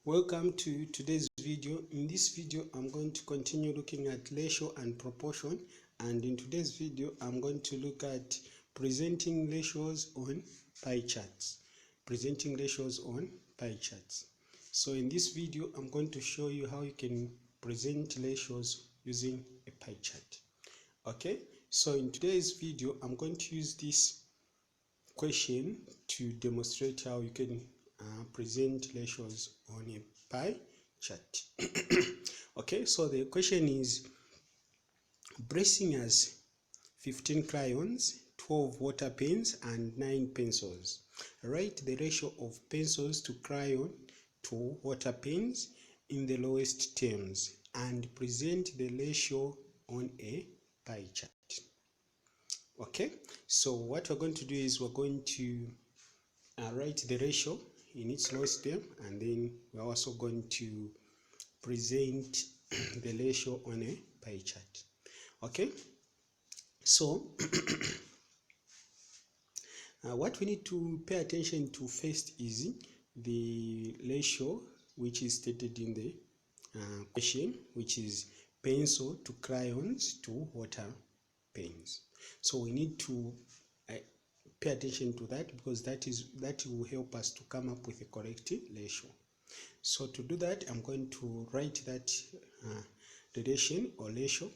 Welcome to today's video. In this video, I'm going to continue looking at ratio and proportion, and in today's video, I'm going to look at presenting ratios on pie charts. Presenting ratios on pie charts. So in this video, I'm going to show you how you can present ratios using a pie chart. Okay, so in today's video, I'm going to use this question to demonstrate how you can present ratios on a pie chart. Okay, so the question is, Bracing has 15 crayons, 12 water pens, and 9 pencils. Write the ratio of pencils to crayon to water pens in the lowest terms and present the ratio on a pie chart. Okay, so what we're going to do is we're going to write the ratio in its lowest term, and then we're also going to present the ratio on a pie chart. Okay, so what we need to pay attention to first is the ratio which is stated in the question, which is pencil to crayons to water pens. So we need to pay attention to that, because that will help us to come up with a correct ratio. So to do that, I'm going to write that relation or ratio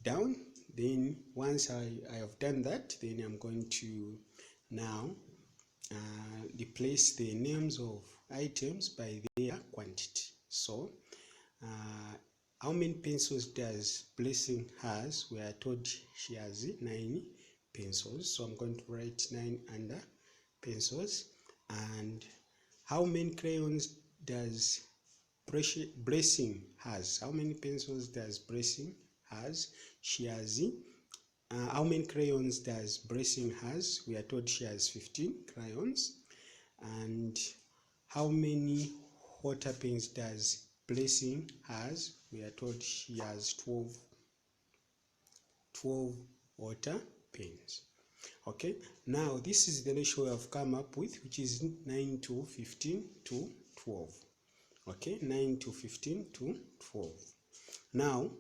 down. Then once I have done that, then I'm going to now replace the names of items by their quantity. So how many pencils does Blessing has? We are told she has 9 pencils, so I'm going to write 9 under pencils. And how many crayons does Blessing has? How many pencils does Blessing has? She has. How many crayons does Blessing has? We are told she has 15 crayons. And how many water pens does Blessing has? We are told she has 12 water pens. Okay, now this is the ratio we have come up with, which is 9 to 15 to 12. Okay, 9 to 15 to 12. Now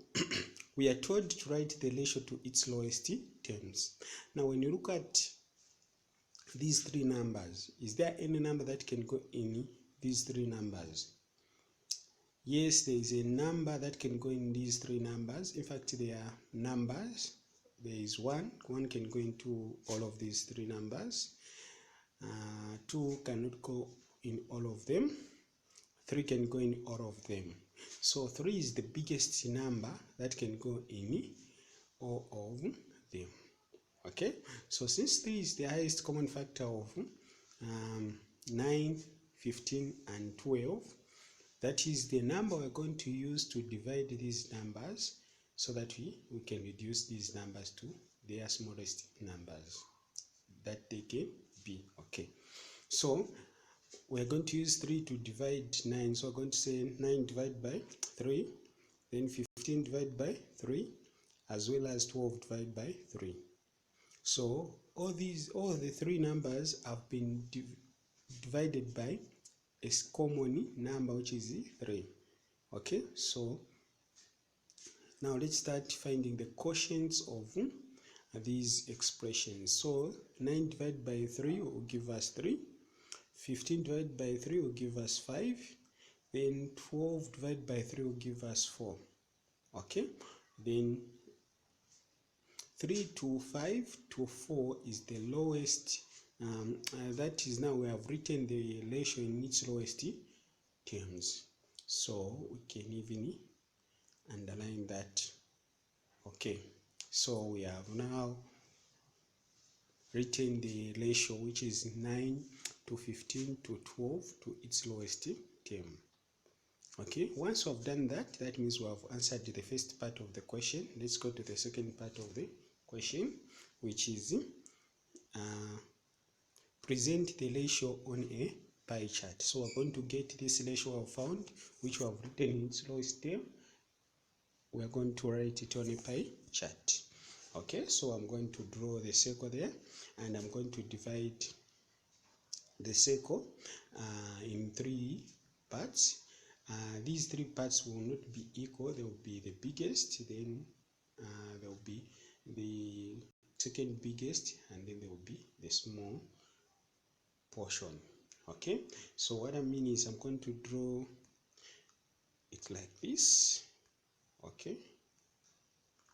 we are told to write the ratio to its lowest terms. Now when you look at these 3 numbers, is there any number that can go in these 3 numbers? Yes, there is a number that can go in these 3 numbers. In fact, there are numbers. There is one can go into all of these 3 numbers. 2 cannot go in all of them. 3 can go in all of them. So 3 is the biggest number that can go in all of them. Okay, so since 3 is the highest common factor of 9, 15, and 12, that is the number we're going to use to divide these numbers, so that we can reduce these numbers to their smallest numbers that they can be. Okay, so we're going to use 3 to divide 9. So we're going to say 9 divided by 3, then 15 divided by 3, as well as 12 divided by 3. So all the 3 numbers have been divided by a common number, which is 3. Okay, so now let's start finding the quotients of these expressions. So 9 divided by 3 will give us 3. 15 divided by 3 will give us 5. Then 12 divided by 3 will give us 4. Okay, then 3 to 5 to 4 is the lowest. That is, now we have written the ratio in its lowest terms, so we can even underline that. Okay, so we have now written the ratio, which is 9 to 15 to 12 to its lowest term. Okay, once we have done that, that means we have answered the first part of the question. Let's go to the second part of the question, which is present the ratio on a pie chart. So we're going to get this ratio we found, which we have written in its lowest term. We're going to write it on a pie chart. Okay, so I'm going to draw the circle there, and I'm going to divide the circle in 3 parts. These 3 parts will not be equal. They will be the biggest, then there will be the second biggest, and then there will be the small portion. Okay, so what I mean is I'm going to draw it like this. Okay,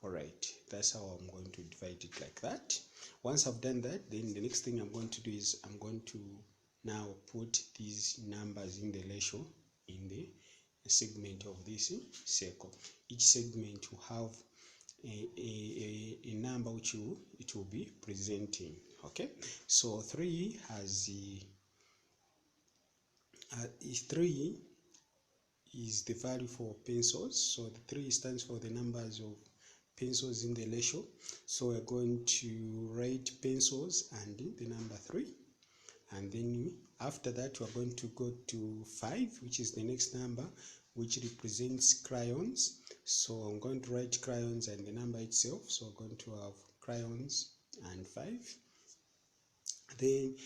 all right, that's how I'm going to divide it like that. Once I've done that, then the next thing I'm going to do is I'm going to now put these numbers in the ratio in the segment of this circle. Each segment will have a number which it will be presenting. Okay, so 3 has the 3 is the value for pencils. So the 3 stands for the numbers of pencils in the ratio. So we're going to write pencils and the number 3, and then after that we're going to go to 5, which is the next number, which represents crayons. So I'm going to write crayons and the number itself. So we're going to have crayons and 5. Then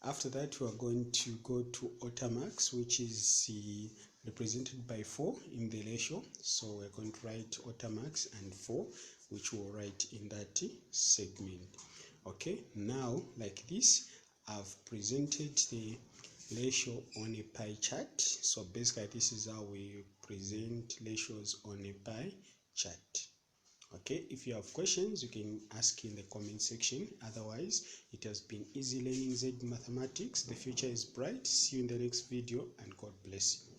after that we are going to go to watermarks, which is represented by 4 in the ratio. So we're going to write watermarks and 4, which we'll write in that segment. Okay, now like this I've presented the ratio on a pie chart. So basically this is how we present ratios on a pie chart. Okay, if you have questions you can ask in the comment section. Otherwise, it has been easy learning Z Mathematics. The future is bright. See you in the next video, and God bless you.